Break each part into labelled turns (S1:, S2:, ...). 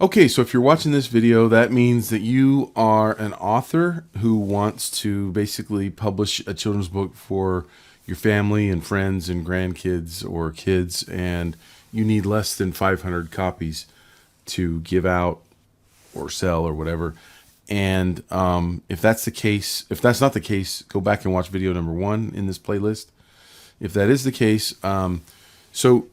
S1: Okay, so if you're watching this video, that means that you are an author who wants to basically publish a children's book for your family and friends and grandkids or kids, and you need less than 500 copies to give out or sell or whatever. And if that's the case, if that's not the case, go back and watch video number 1 in this playlist. If that is the case, so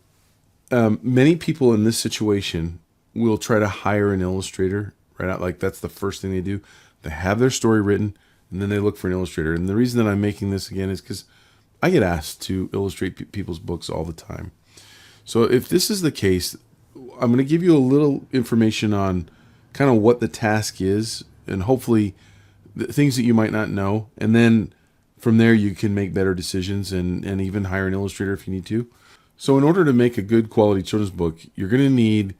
S1: many people in this situation will try to hire an illustrator right out. Like that's the first thing they do. They have their story written and then they look for an illustrator. And the reason that I'm making this again is because I get asked to illustrate people's books all the time. So if this is the case, I'm going to give you a little information on kind of what the task is and hopefully the things that you might not know. And then from there, you can make better decisions and even hire an illustrator if you need to. So in order to make a good quality children's book, you're going to need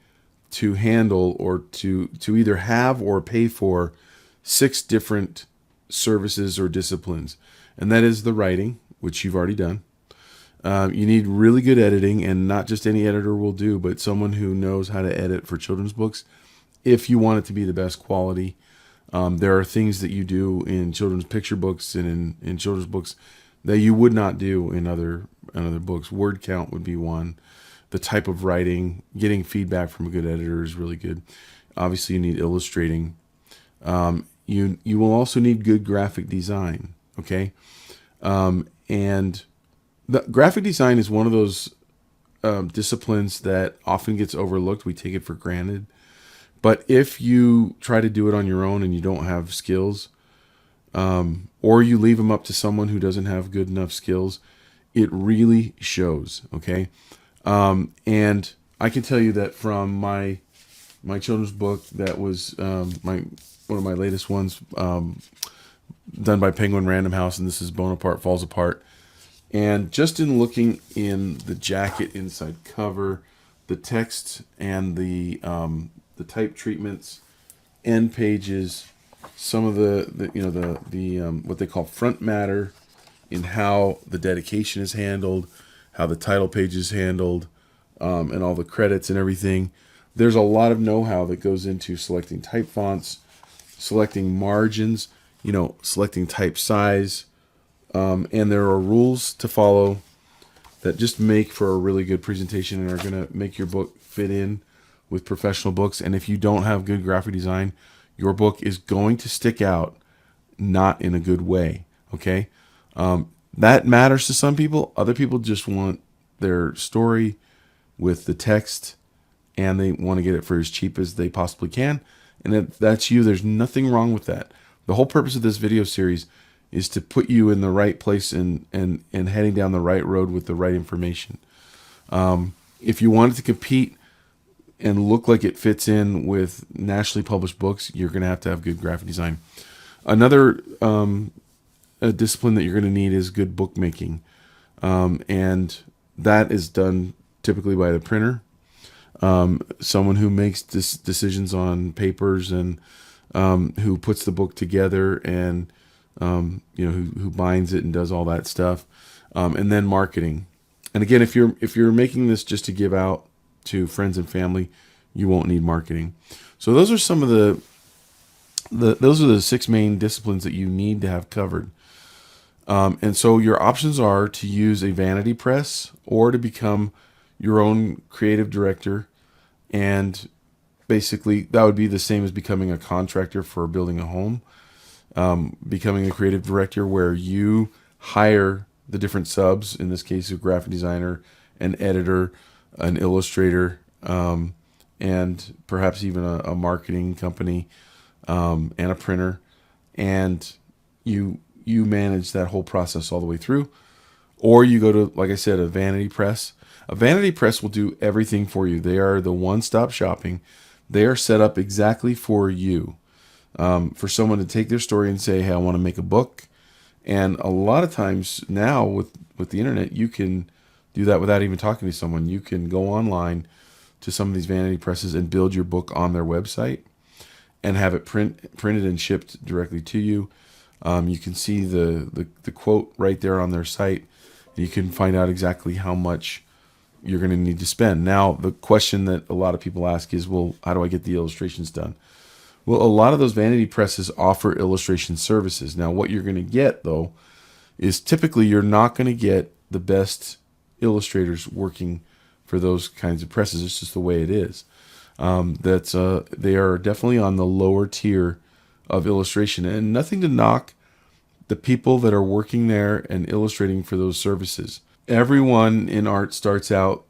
S1: to handle or to either have or pay for 6 different services or disciplines. And that is the writing, which you've already done. You need really good editing, and not just any editor will do, but someone who knows how to edit for children's books if you want it to be the best quality. There are things that you do in children's picture books and in children's books that you would not do in other books. Word count would be one. The type of writing, getting feedback from a good editor is really good. Obviously, you need illustrating. You will also need good graphic design. Okay, and the graphic design is one of those disciplines that often gets overlooked. We take it for granted. But if you try to do it on your own and you don't have skills, or you leave them up to someone who doesn't have good enough skills, it really shows. Okay, and I can tell you that from my children's book that was my one of my latest ones, done by Penguin Random House, and this is Bonaparte Falls Apart. And just in looking in the jacket, inside cover, the text, and the type treatments, end pages, some of the what they call front matter, in how the dedication is handled, how the title page is handled, and all the credits and everything. There's a lot of know-how that goes into selecting type fonts, selecting margins, selecting type size, and there are rules to follow that just make for a really good presentation and are going to make your book fit in with professional books. And if you don't have good graphic design, your book is going to stick out, not in a good way. Okay, that matters to some people. Other people just want their story with the text, and they want to get it for as cheap as they possibly can. And if that's you, there's nothing wrong with that. The whole purpose of this video series is to put you in the right place and heading down the right road with the right information. If you wanted to compete and look like it fits in with nationally published books, you're going to have good graphic design. Another a discipline that you're going to need is good bookmaking. And that is done typically by the printer, someone who makes decisions on papers and who puts the book together and who binds it and does all that stuff, and then marketing. And again, if you're making this just to give out to friends and family, you won't need marketing. So those are some of those are the 6 main disciplines that you need to have covered. And so your options are to use a vanity press or to become your own creative director. And basically that would be the same as becoming a contractor for building a home. Becoming a creative director where you hire the different subs, in this case a graphic designer, an editor, an illustrator, and perhaps even a marketing company, and a printer, and you manage that whole process all the way through. Or you go to, like I said, a vanity press. A vanity press will do everything for you. They are the one-stop shopping. They are set up exactly for you. For someone to take their story and say, hey, I want to make a book. And a lot of times now with the internet, you can do that without even talking to someone. You can go online to some of these vanity presses and build your book on their website and have it printed and shipped directly to you. You can see the quote right there on their site. You can find out exactly how much you're going to need to spend. Now, the question that a lot of people ask is, well, how do I get the illustrations done? Well, a lot of those vanity presses offer illustration services. Now, what you're going to get, though, is typically you're not going to get the best illustrators working for those kinds of presses. It's just the way it is. They are definitely on the lower tier of illustration, and nothing to knock the people that are working there and illustrating for those services. Everyone in art starts out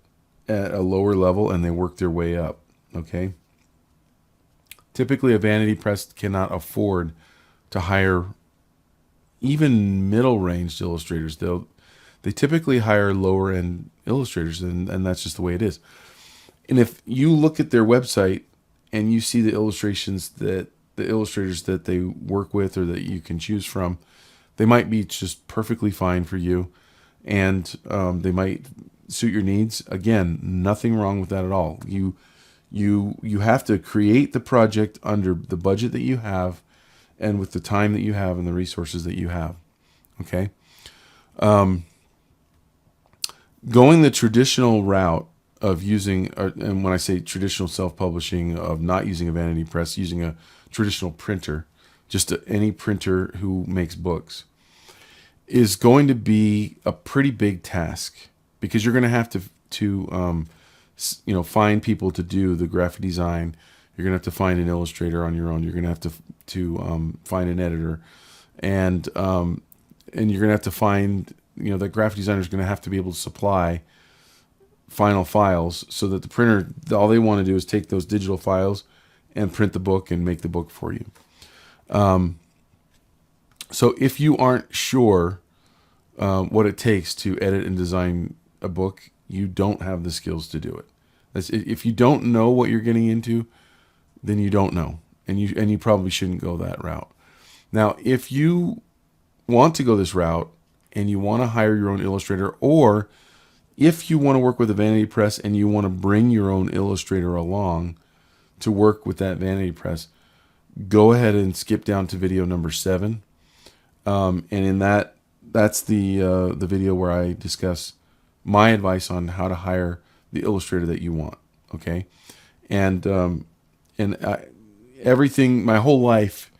S1: at a lower level and they work their way up. Okay. Typically, a vanity press cannot afford to hire even middle-ranged illustrators. They typically hire lower-end illustrators, and that's just the way it is. And if you look at their website and you see the illustrations that the illustrators that they work with or that you can choose from, they might be just perfectly fine for you, and they might suit your needs. Again, nothing wrong with that at all. You have to create the project under the budget that you have and with the time that you have and the resources that you have. Okay? Going the traditional route of using, and when I say traditional self-publishing, of not using a vanity press, using a traditional printer, just any printer who makes books, is going to be a pretty big task, because you're going to have to find people to do the graphic design. You're going to have to find an illustrator on your own. You're going to have to find an editor, and you're going to have to find, the graphic designer is going to have to be able to supply final files, so that the printer, all they want to do is take those digital files and print the book and make the book for you. So if you aren't sure what it takes to edit and design a book, you don't have the skills to do it. If you don't know what you're getting into, then you don't know, and you probably shouldn't go that route. Now, if you want to go this route and you want to hire your own illustrator, or if you want to work with a vanity press and you want to bring your own illustrator along to work with that vanity press, go ahead and skip down to video number 7. And in that's the video where I discuss my advice on how to hire the illustrator that you want. Okay. Everything, my whole life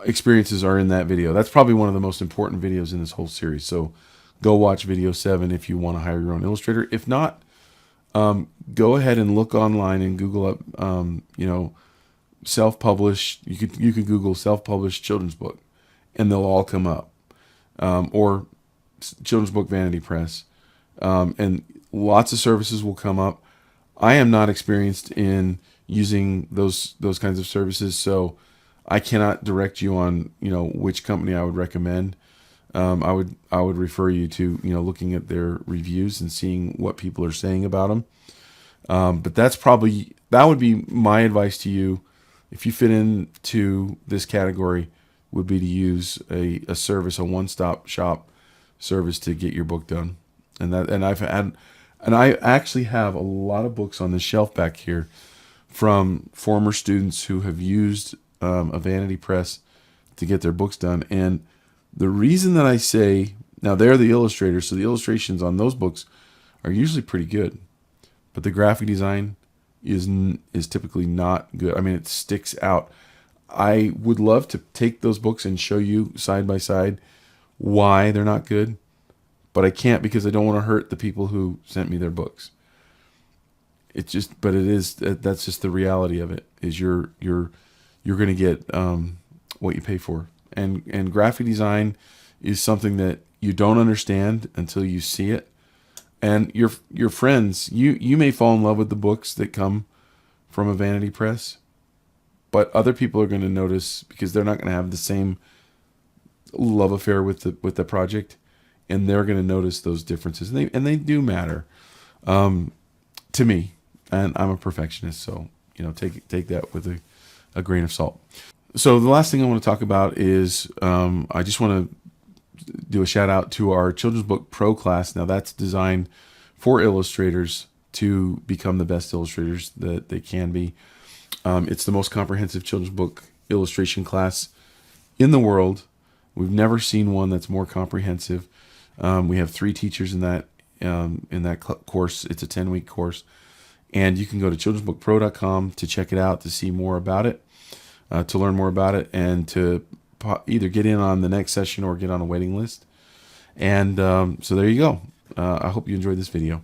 S1: experiences are in that video. That's probably one of the most important videos in this whole series. So go watch video 7 if you want to hire your own illustrator. If not, go ahead and look online and Google up, self-published. You could Google self-published children's book, and they'll all come up, or children's book vanity press, and lots of services will come up. I am not experienced in using those kinds of services, so I cannot direct you on which company I would recommend. I would refer you to looking at their reviews and seeing what people are saying about them. But that would be my advice to you if you fit into this category, would be to use a service, a one-stop shop service to get your book done. And I actually have a lot of books on the shelf back here from former students who have used a vanity press to get their books done. And the reason that I say, now they're the illustrators, so the illustrations on those books are usually pretty good, but the graphic design is typically not good. I mean, it sticks out. I would love to take those books and show you side by side why they're not good, but I can't, because I don't want to hurt the people who sent me their books. That's just the reality of it, is you're going to get what you pay for. And graphic design is something that you don't understand until you see it. And your friends, you may fall in love with the books that come from a vanity press, but other people are going to notice, because they're not going to have the same love affair with the project, and they're going to notice those differences, and they do matter to me. And I'm a perfectionist, so take that with a grain of salt. So the last thing I want to talk about is I just want to do a shout out to our Children's Book Pro class. Now, that's designed for illustrators to become the best illustrators that they can be. It's the most comprehensive children's book illustration class in the world. We've never seen one that's more comprehensive. We have 3 teachers in that in that course. It's a 10-week course. And you can go to childrensbookpro.com to check it out, to see more about it, to learn more about it, and to either get in on the next session or get on a waiting list. And so there you go. I hope you enjoyed this video.